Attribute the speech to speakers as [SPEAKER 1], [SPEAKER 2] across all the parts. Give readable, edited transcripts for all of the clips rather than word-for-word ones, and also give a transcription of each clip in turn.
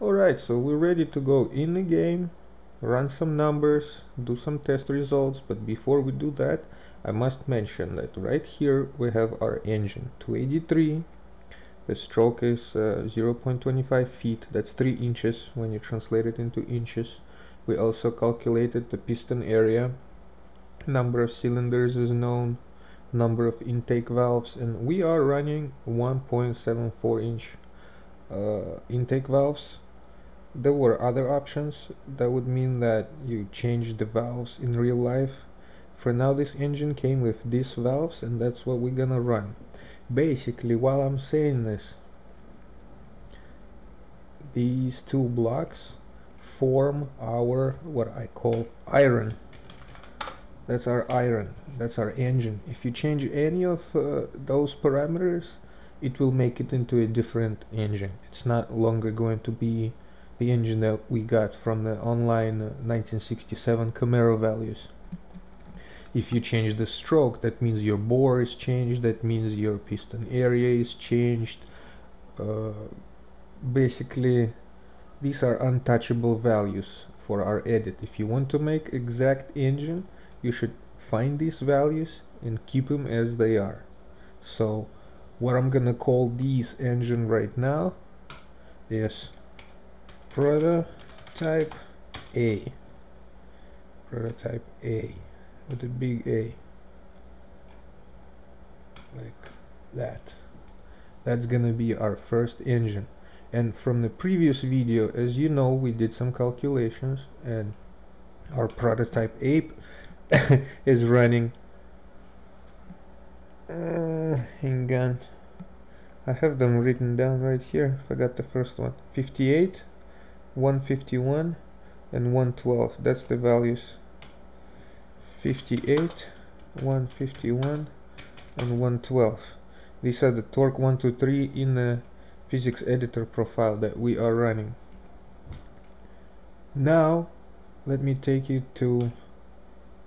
[SPEAKER 1] Alright, so we're ready to go in the game, run some numbers, do some test results, but before we do that, I must mention that right here we have our engine 283. The stroke is 0.25 feet, that's 3 inches when you translate it into inches. We also calculated the piston area, number of cylinders is known, number of intake valves, and we are running 1.74 inch intake valves. There were other options that would mean that you change the valves in real life. For now, this engine came with these valves, and that's what we're gonna run. Basically, while I'm saying this, these two blocks form our what I call iron. That's our iron, that's our engine. If you change any of those parameters, it will make it into a different engine. It's not longer going to be the engine that we got from the online 1967 Camaro values. If you change the stroke, that means your bore is changed, that means your piston area is changed. Basically, these are untouchable values for our edit. If you want to make exact engine, you should find these values and keep them as they are. So what I'm gonna call these engine right now is prototype A. Prototype A with a big A, like that. That's gonna be our first engine. And from the previous video, as you know, we did some calculations, and our prototype A is running hang on, I have them written down right here. Forgot the first one. 58, 151 and 112. That's the values. 58, 151 and 112. These are the torque 123 in the physics editor profile that we are running. Now let me take you to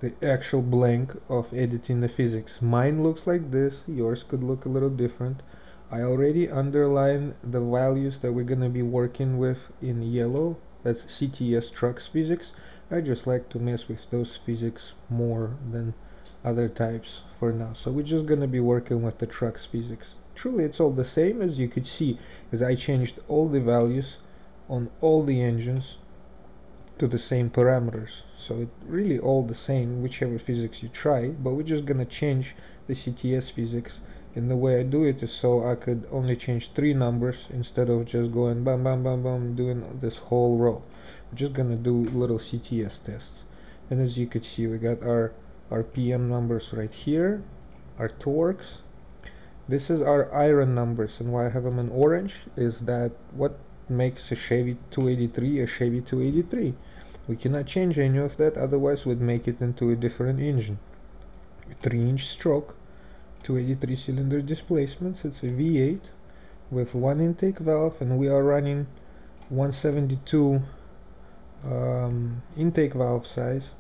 [SPEAKER 1] the actual blank of editing the physics. Mine looks like this, yours could look a little different. I already underlined the values that we're gonna be working with in yellow. That's CTS trucks physics. I just like to mess with those physics more than other types for now. So we're just gonna be working with the trucks physics. Truly, it's all the same, as you could see, as I changed all the values on all the engines to the same parameters. So it's really all the same, whichever physics you try, but we're just gonna change the CTS physics. And the way I do it is so I could only change 3 numbers instead of just going bam bam bam bam doing this whole row. We're just gonna do little CTS tests. And as you could see, we got our RPM numbers right here, our torques. This is our iron numbers, and why I have them in orange is that what makes a Chevy 283 a Chevy 283. We cannot change any of that, otherwise we'd make it into a different engine. 3-inch stroke, 283 cylinder displacements. It's a V8 with 1 intake valve, and we are running 172 intake valve size,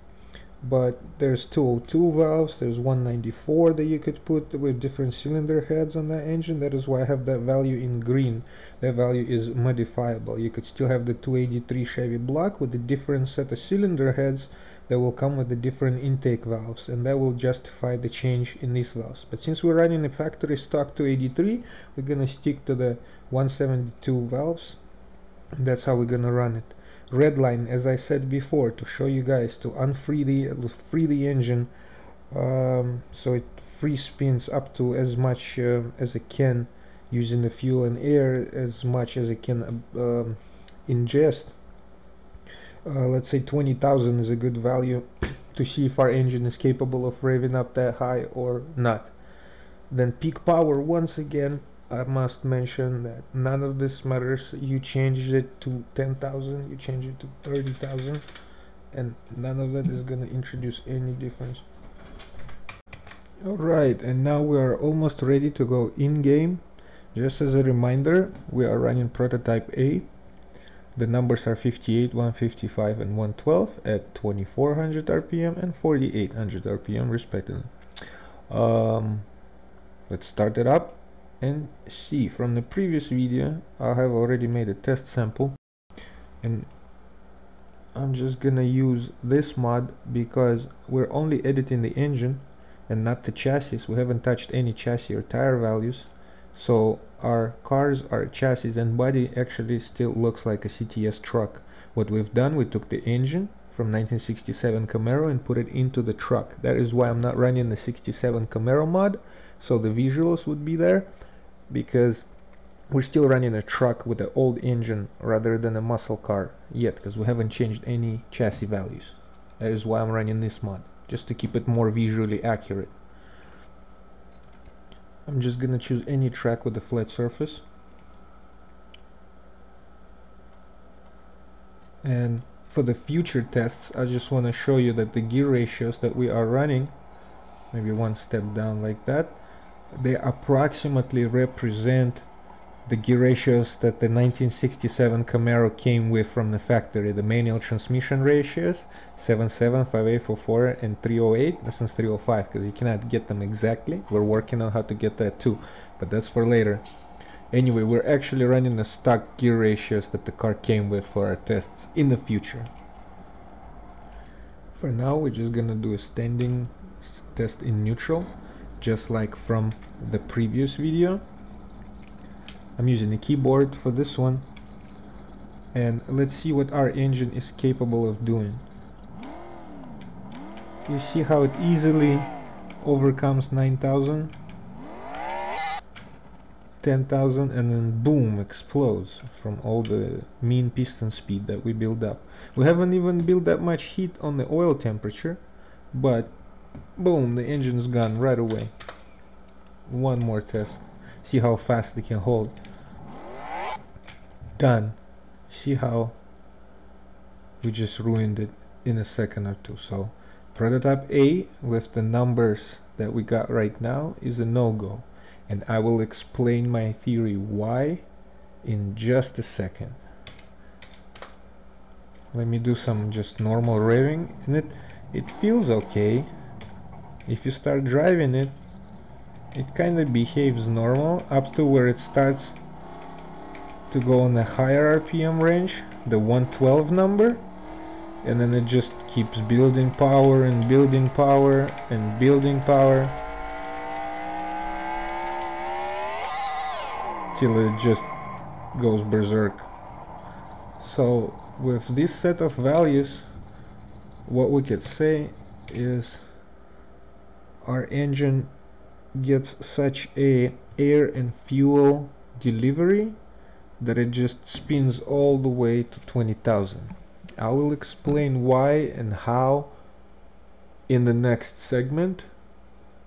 [SPEAKER 1] but there's 202 valves, there's 194 that you could put with different cylinder heads on that engine. That is why I have that value in green. That value is modifiable. You could still have the 283 Chevy block with a different set of cylinder heads that will come with the different intake valves, and that will justify the change in these valves. But since we're running a factory stock 283, we're gonna stick to the 172 valves, and that's how we're gonna run it. Red line, as I said before, to show you guys to free the engine, so it free spins up to as much as it can, using the fuel and air as much as it can ingest. Let's say 20,000 is a good value to see if our engine is capable of revving up that high or not. Then peak power, once again, I must mention that none of this matters. You change it to 10,000, you change it to 30,000, and none of that is going to introduce any difference. Alright, and now we are almost ready to go in game. Just as a reminder, we are running prototype A. The numbers are 58, 155 and 112 at 2400 RPM and 4800 RPM respectively. Let's start it up and see. From the previous video, I have already made a test sample. and I'm just gonna use this mod because we're only editing the engine and not the chassis. We haven't touched any chassis or tire values, so our cars, our chassis and body actually still looks like a CTS truck. What we've done, we took the engine from 1967 Camaro and put it into the truck. That is why I'm not running the 67 Camaro mod, so the visuals would be there, because we're still running a truck with an old engine rather than a muscle car yet, because we haven't changed any chassis values. That is why I'm running this mod, just to keep it more visually accurate. I'm just gonna choose any track with a flat surface, and for the future tests I just want to show you that the gear ratios that we are running, maybe one step down like that, they approximately represent the gear ratios that the 1967 Camaro came with from the factory. The manual transmission ratios 7.7, 5.8, 4.4 and 3.08, since 3.05, because you cannot get them exactly. We're working on how to get that too, but that's for later. Anyway, we're actually running the stock gear ratios that the car came with for our tests in the future. For now we're just gonna do a standing test in neutral, just like from the previous video. I'm using the keyboard for this one, and let's see what our engine is capable of doing. You see how it easily overcomes 9,000, 10,000, and then boom, explodes from all the mean piston speed that we build up. We haven't even built that much heat on the oil temperature, but boom, the engine's gone right away. One more test. See how fast they can hold. Done. See how we just ruined it in a second or two. So prototype A with the numbers that we got right now is a no-go, and I will explain my theory why in just a second. Let me do some just normal revving, and it feels okay. If you start driving it, it kind of behaves normal up to where it starts to go on a higher RPM range, the 112 number, and then it just keeps building power and building power and building power till it just goes berserk. So with this set of values, what we could say is our engine gets such a air and fuel delivery that it just spins all the way to 20,000. I will explain why and how in the next segment,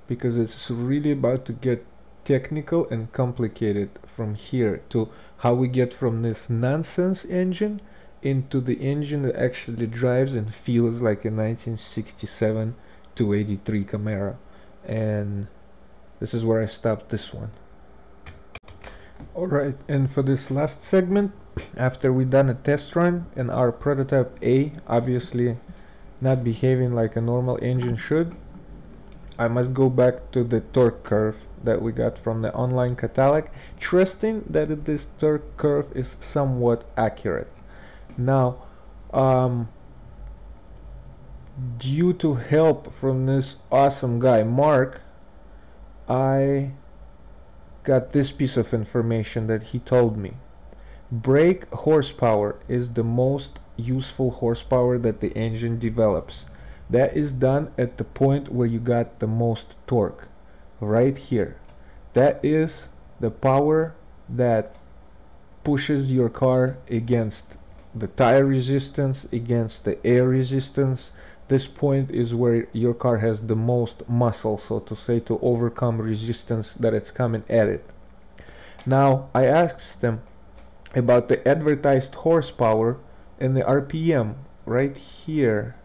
[SPEAKER 1] because it's really about to get technical and complicated from here to how we get from this nonsense engine into the engine that actually drives and feels like a 1967 283 Camaro. And this is where I stopped this one. Alright, and for this last segment, after we done a test run and our prototype A obviously not behaving like a normal engine should, I must go back to the torque curve that we got from the online catalog, trusting that this torque curve is somewhat accurate. Now, due to help from this awesome guy Mark, I got this piece of information that he told me. Brake horsepower is the most useful horsepower that the engine develops. That is done at the point where you got the most torque, right here. That is the power that pushes your car against the tire resistance, against the air resistance. This point is where your car has the most muscle, so to say, to overcome resistance that it's coming at it. Now, I asked them about the advertised horsepower and the RPM right here.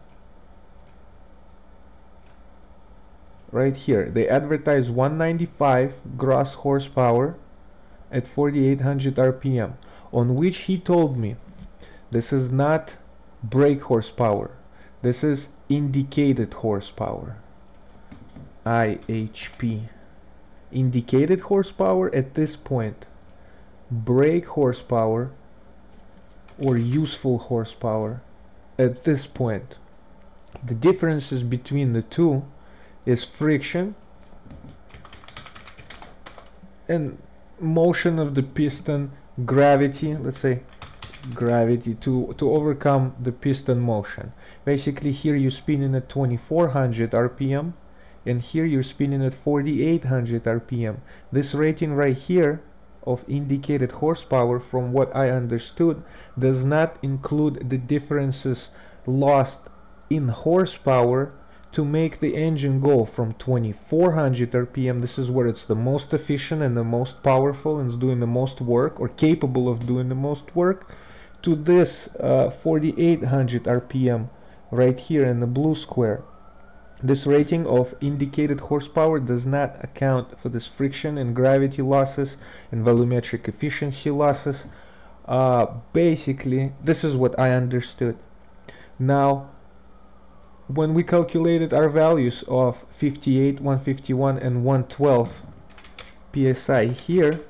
[SPEAKER 1] Right here, they advertise 195 gross horsepower at 4800 RPM, on which he told me this is not brake horsepower, this is indicated horsepower, IHP. Indicated horsepower at this point. Brake horsepower or useful horsepower at this point. The differences between the two is friction and motion of the piston, gravity, let's say gravity to overcome the piston motion. Basically here you're spinning at 2400 RPM and here you're spinning at 4800 RPM. This rating right here of indicated horsepower, from what I understood, does not include the differences lost in horsepower to make the engine go from 2400 RPM, this is where it's the most efficient and the most powerful and is doing the most work, or capable of doing the most work, to this 4800 RPM right here in the blue square. This rating of indicated horsepower does not account for this friction and gravity losses and volumetric efficiency losses. Basically, this is what I understood. Now, when we calculated our values of 58, 151 and 112 psi here,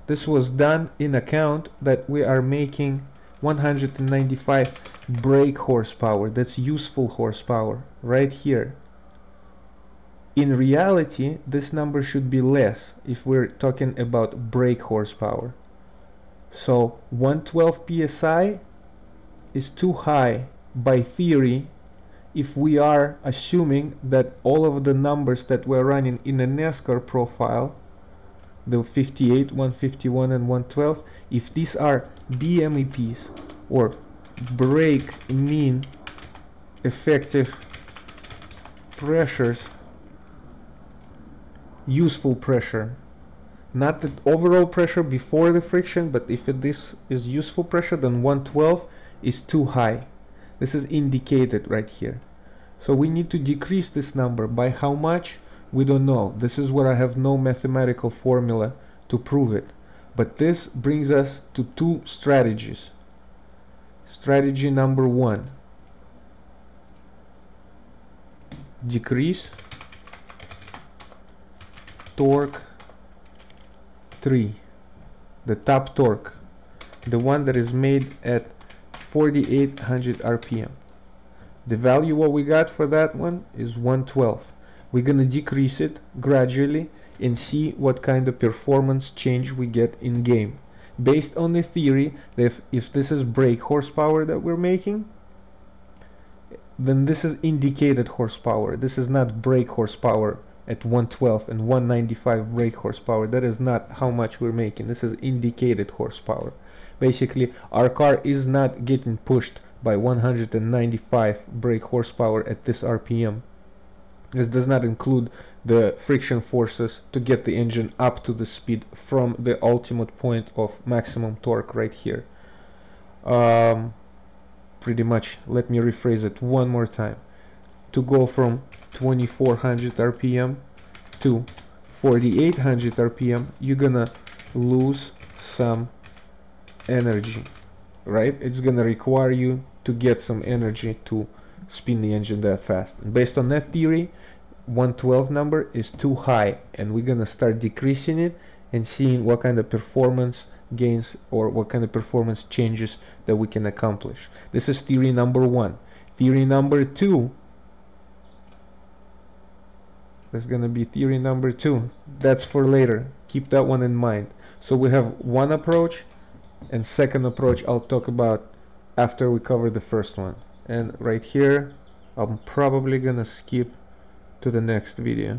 [SPEAKER 1] this was done in account that we are making 195 brake horsepower. That's useful horsepower right here. In reality, this number should be less if we're talking about brake horsepower. So 112 psi is too high by theory if we are assuming that all of the numbers that we're running in a NASCAR profile, the 58, 151 and 112, if these are BMEPs, or brake mean effective pressures, useful pressure, not the overall pressure before the friction, but if this is useful pressure, then 112 is too high. This is indicated right here. So we need to decrease this number. By how much? We don't know. This is where I have no mathematical formula to prove it. But this brings us to two strategies. Strategy number one: decrease torque 3, the top torque, the one that is made at 4800 RPM. The value what we got for that one is 112. We're gonna decrease it gradually and see what kind of performance change we get in game, based on the theory that if this is brake horsepower that we're making, then this is indicated horsepower. This is not brake horsepower at 112 and 195 brake horsepower. That is not how much we're making. This is indicated horsepower. Basically, our car is not getting pushed by 195 brake horsepower at this RPM. This does not include the friction forces to get the engine up to the speed from the ultimate point of maximum torque right here. Pretty much, let me rephrase it one more time. To go from 2400 RPM to 4800 RPM, you're gonna lose some energy, right? It's gonna require you to get some energy to spin the engine that fast. And based on that theory, 112 number is too high, and we're gonna start decreasing it and seeing what kind of performance gains or what kind of performance changes that we can accomplish. This is theory number one. Theory number two, that's gonna be theory number two. That's for later. Keep that one in mind. So we have one approach, and second approach I'll talk about after we cover the first one. And right here I'm probably gonna skip to the next video.